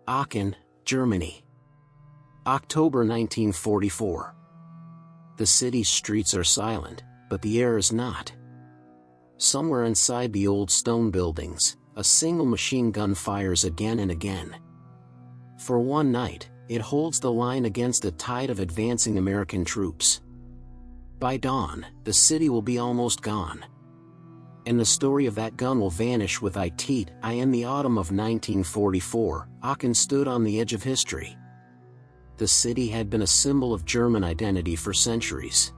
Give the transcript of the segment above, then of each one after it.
Aachen, Germany. October 1944. The city's streets are silent, but the air is not. Somewhere inside the old stone buildings, a single machine gun fires again and again. For one night, it holds the line against a tide of advancing American troops. By dawn, the city will be almost gone. And the story of that gun will vanish with it. In the autumn of 1944, Aachen stood on the edge of history. The city had been a symbol of German identity for centuries.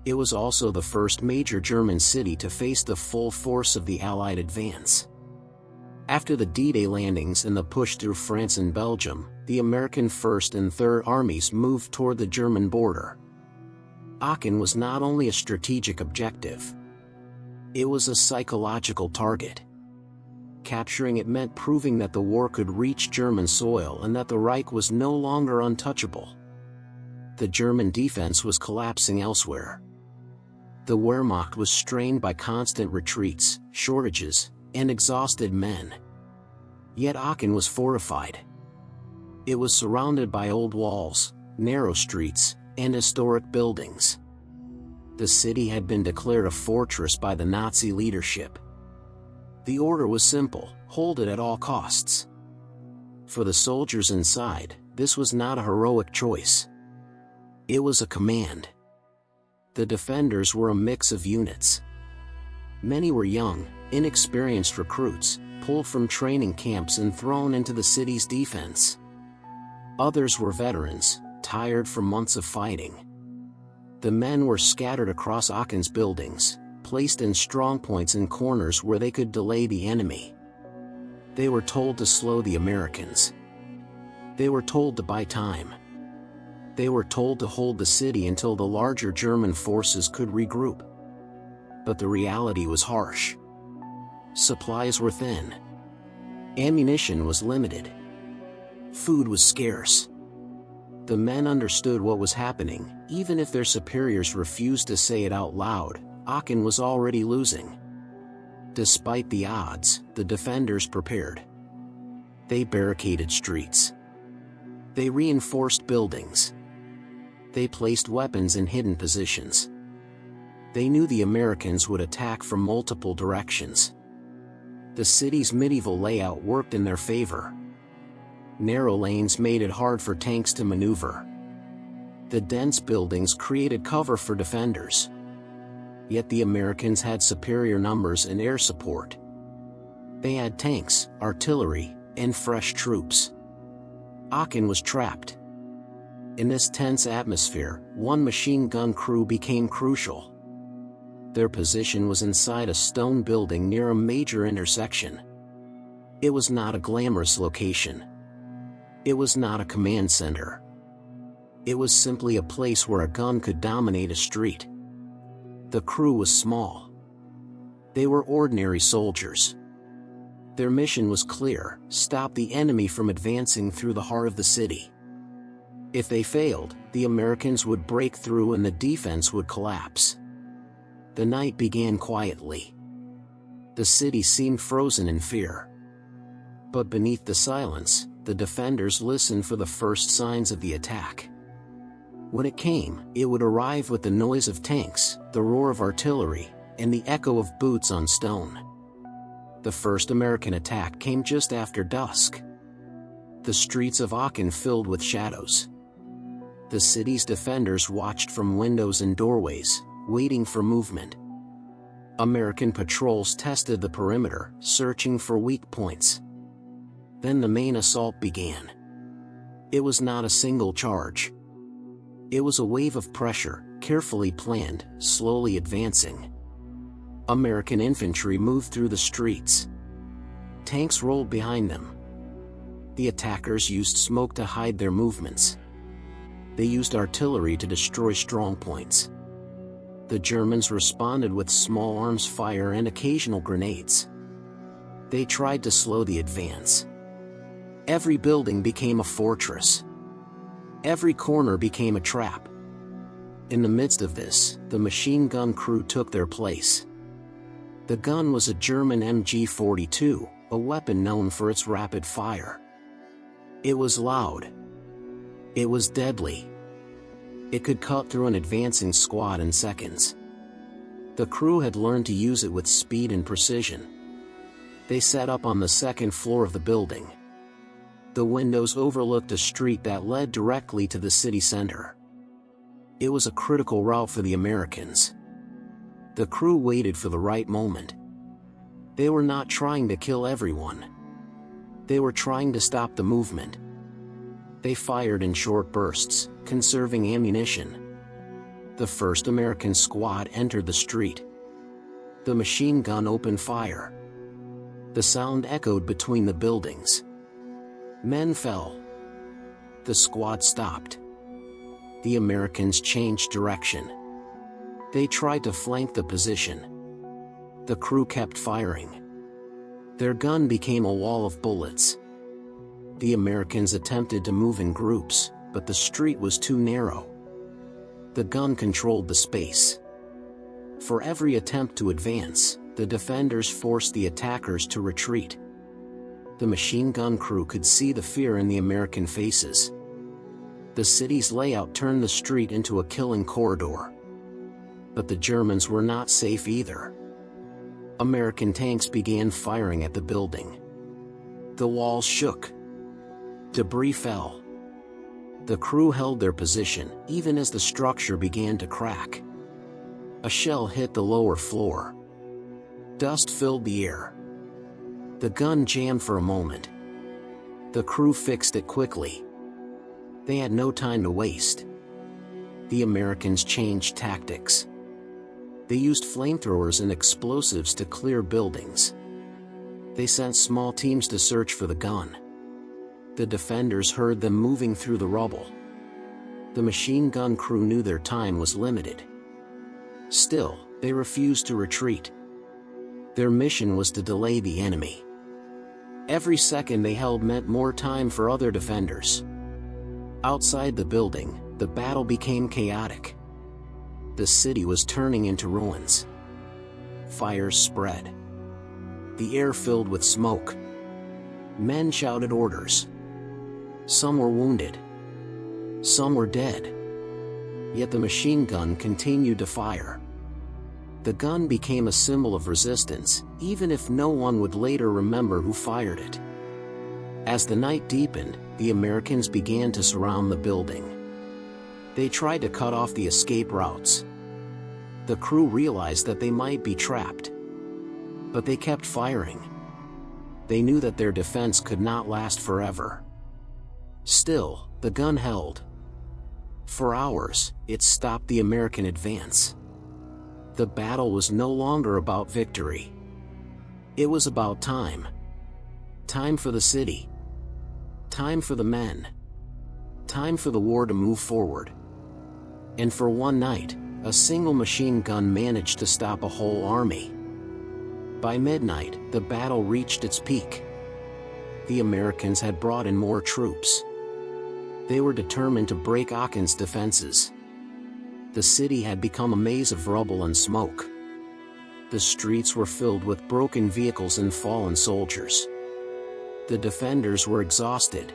It was also the first major German city to face the full force of the Allied advance. After the D-Day landings and the push through France and Belgium, the American 1st and 3rd Armies moved toward the German border. Aachen was not only a strategic objective. It was a psychological target. Capturing it meant proving that the war could reach German soil and that the Reich was no longer untouchable. The German defense was collapsing elsewhere. The Wehrmacht was strained by constant retreats, shortages, and exhausted men. Yet Aachen was fortified. It was surrounded by old walls, narrow streets, and historic buildings. The city had been declared a fortress by the Nazi leadership. The order was simple: hold it at all costs. For the soldiers inside, this was not a heroic choice. It was a command. The defenders were a mix of units. Many were young, inexperienced recruits, pulled from training camps and thrown into the city's defense. Others were veterans, tired from months of fighting. The men were scattered across Aachen's buildings, placed in strongpoints and corners where they could delay the enemy. They were told to slow the Americans. They were told to buy time. They were told to hold the city until the larger German forces could regroup. But the reality was harsh. Supplies were thin. Ammunition was limited. Food was scarce. The men understood what was happening, even if their superiors refused to say it out loud. Aachen was already losing. Despite the odds, the defenders prepared. They barricaded streets. They reinforced buildings. They placed weapons in hidden positions. They knew the Americans would attack from multiple directions. The city's medieval layout worked in their favor. Narrow lanes made it hard for tanks to maneuver. The dense buildings created cover for defenders. Yet the Americans had superior numbers and air support. They had tanks, artillery, and fresh troops. Aachen was trapped. In this tense atmosphere, one machine gun crew became crucial. Their position was inside a stone building near a major intersection. It was not a glamorous location. It was not a command center. It was simply a place where a gun could dominate a street. The crew was small. They were ordinary soldiers. Their mission was clear: stop the enemy from advancing through the heart of the city. If they failed, the Americans would break through and the defense would collapse. The night began quietly. The city seemed frozen in fear. But beneath the silence, the defenders listened for the first signs of the attack. When it came, it would arrive with the noise of tanks, the roar of artillery, and the echo of boots on stone. The first American attack came just after dusk. The streets of Aachen filled with shadows. The city's defenders watched from windows and doorways, waiting for movement. American patrols tested the perimeter, searching for weak points. Then the main assault began. It was not a single charge. It was a wave of pressure, carefully planned, slowly advancing. American infantry moved through the streets. Tanks rolled behind them. The attackers used smoke to hide their movements. They used artillery to destroy strongpoints. The Germans responded with small arms fire and occasional grenades. They tried to slow the advance. Every building became a fortress. Every corner became a trap. In the midst of this, the machine gun crew took their place. The gun was a German MG-42, a weapon known for its rapid fire. It was loud. It was deadly. It could cut through an advancing squad in seconds. The crew had learned to use it with speed and precision. They set up on the second floor of the building. The windows overlooked a street that led directly to the city center. It was a critical route for the Americans. The crew waited for the right moment. They were not trying to kill everyone. They were trying to stop the movement. They fired in short bursts, conserving ammunition. The first American squad entered the street. The machine gun opened fire. The sound echoed between the buildings. Men fell. The squad stopped. The Americans changed direction. They tried to flank the position. The crew kept firing. Their gun became a wall of bullets. The Americans attempted to move in groups, but the street was too narrow. The gun controlled the space. For every attempt to advance, the defenders forced the attackers to retreat. The machine gun crew could see the fear in the American faces. The city's layout turned the street into a killing corridor. But the Germans were not safe either. American tanks began firing at the building. The walls shook. Debris fell. The crew held their position, even as the structure began to crack. A shell hit the lower floor. Dust filled the air. The gun jammed for a moment. The crew fixed it quickly. They had no time to waste. The Americans changed tactics. They used flamethrowers and explosives to clear buildings. They sent small teams to search for the gun. The defenders heard them moving through the rubble. The machine gun crew knew their time was limited. Still, they refused to retreat. Their mission was to delay the enemy. Every second they held meant more time for other defenders. Outside the building, the battle became chaotic. The city was turning into ruins. Fires spread. The air filled with smoke. Men shouted orders. Some were wounded. Some were dead. Yet the machine gun continued to fire. The gun became a symbol of resistance, even if no one would later remember who fired it. As the night deepened, the Americans began to surround the building. They tried to cut off the escape routes. The crew realized that they might be trapped. But they kept firing. They knew that their defense could not last forever. Still, the gun held. For hours, it stopped the American advance. The battle was no longer about victory. It was about time. Time for the city. Time for the men. Time for the war to move forward. And for one night, a single machine gun managed to stop a whole army. By midnight, the battle reached its peak. The Americans had brought in more troops. They were determined to break Aachen's defenses. The city had become a maze of rubble and smoke. The streets were filled with broken vehicles and fallen soldiers. The defenders were exhausted.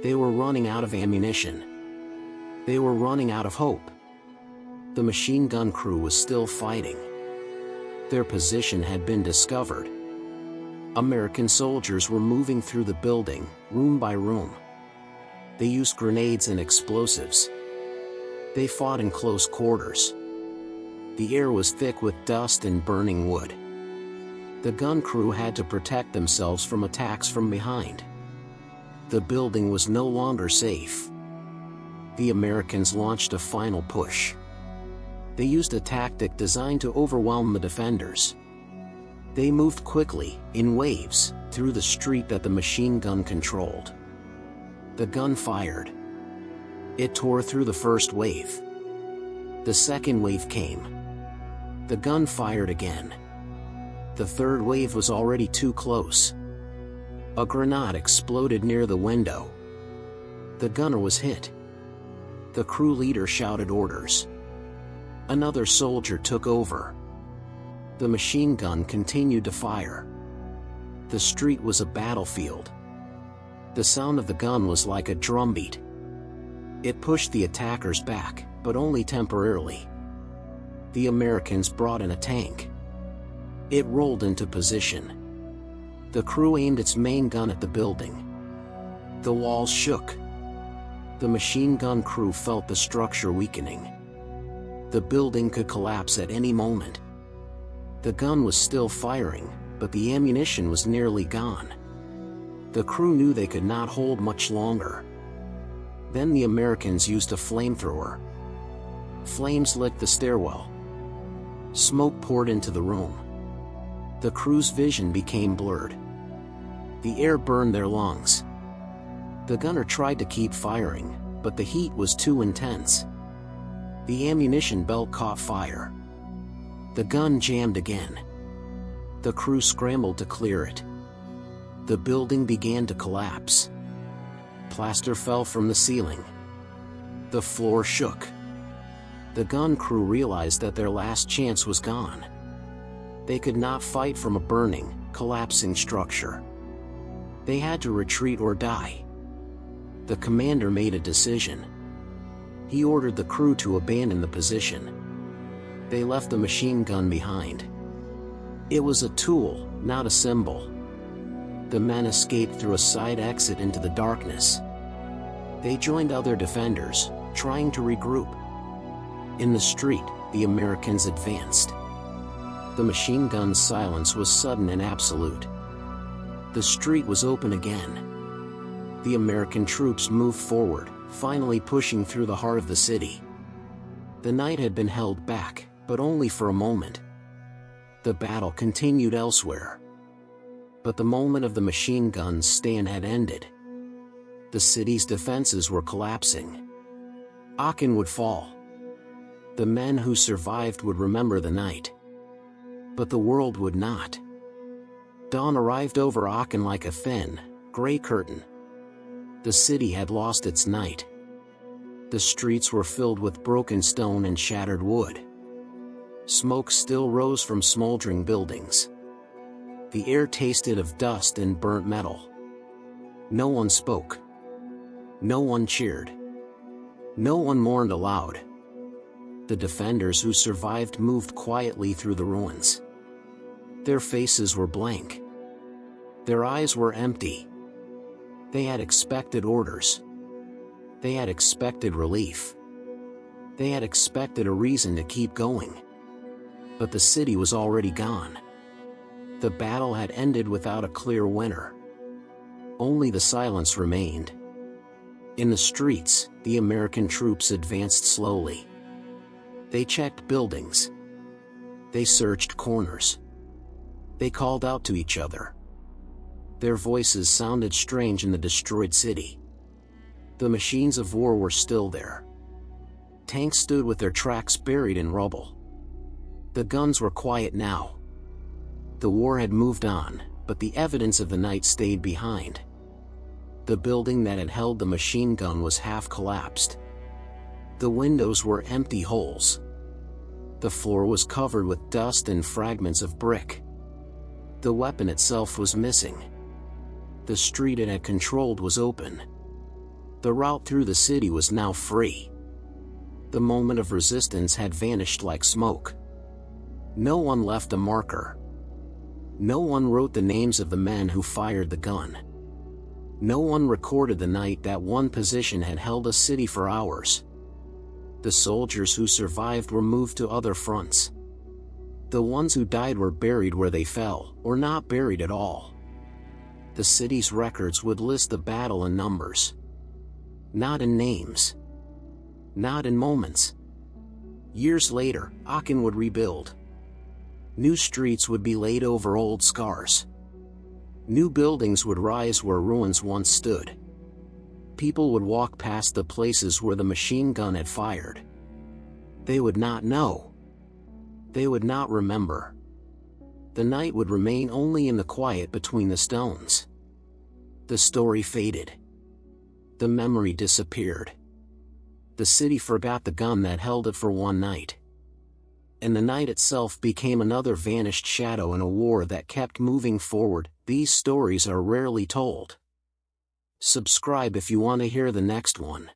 They were running out of ammunition. They were running out of hope. The machine gun crew was still fighting. Their position had been discovered. American soldiers were moving through the building, room by room. They used grenades and explosives. They fought in close quarters. The air was thick with dust and burning wood. The gun crew had to protect themselves from attacks from behind. The building was no longer safe. The Americans launched a final push. They used a tactic designed to overwhelm the defenders. They moved quickly, in waves, through the street that the machine gun controlled. The gun fired. It tore through the first wave. The second wave came. The gun fired again. The third wave was already too close. A grenade exploded near the window. The gunner was hit. The crew leader shouted orders. Another soldier took over. The machine gun continued to fire. The street was a battlefield. The sound of the gun was like a drumbeat. It pushed the attackers back, but only temporarily. The Americans brought in a tank. It rolled into position. The crew aimed its main gun at the building. The walls shook. The machine gun crew felt the structure weakening. The building could collapse at any moment. The gun was still firing, but the ammunition was nearly gone. The crew knew they could not hold much longer. Then the Americans used a flamethrower. Flames lit the stairwell. Smoke poured into the room. The crew's vision became blurred. The air burned their lungs. The gunner tried to keep firing, but the heat was too intense. The ammunition belt caught fire. The gun jammed again. The crew scrambled to clear it. The building began to collapse. Plaster fell from the ceiling. The floor shook. The gun crew realized that their last chance was gone. They could not fight from a burning, collapsing structure. They had to retreat or die. The commander made a decision. He ordered the crew to abandon the position. They left the machine gun behind. It was a tool, not a symbol. The men escaped through a side exit into the darkness. They joined other defenders, trying to regroup. In the street, the Americans advanced. The machine gun's silence was sudden and absolute. The street was open again. The American troops moved forward, finally pushing through the heart of the city. The night had been held back, but only for a moment. The battle continued elsewhere. But the moment of the machine gun's stand had ended. The city's defenses were collapsing. Aachen would fall. The men who survived would remember the night. But the world would not. Dawn arrived over Aachen like a thin, gray curtain. The city had lost its night. The streets were filled with broken stone and shattered wood. Smoke still rose from smoldering buildings. The air tasted of dust and burnt metal. No one spoke. No one cheered. No one mourned aloud. The defenders who survived moved quietly through the ruins. Their faces were blank. Their eyes were empty. They had expected orders. They had expected relief. They had expected a reason to keep going. But the city was already gone. The battle had ended without a clear winner. Only the silence remained. In the streets, the American troops advanced slowly. They checked buildings. They searched corners. They called out to each other. Their voices sounded strange in the destroyed city. The machines of war were still there. Tanks stood with their tracks buried in rubble. The guns were quiet now. The war had moved on, but the evidence of the night stayed behind. The building that had held the machine gun was half collapsed. The windows were empty holes. The floor was covered with dust and fragments of brick. The weapon itself was missing. The street it had controlled was open. The route through the city was now free. The moment of resistance had vanished like smoke. No one left a marker. No one wrote the names of the men who fired the gun. No one recorded the night that one position had held a city for hours. The soldiers who survived were moved to other fronts. The ones who died were buried where they fell, or not buried at all. The city's records would list the battle in numbers. Not in names. Not in moments. Years later, Aachen would rebuild. New streets would be laid over old scars. New buildings would rise where ruins once stood. People would walk past the places where the machine gun had fired. They would not know. They would not remember. The night would remain only in the quiet between the stones. The story faded. The memory disappeared. The city forgot the gun that held it for one night. And the night itself became another vanished shadow in a war that kept moving forward. These stories are rarely told. Subscribe if you want to hear the next one.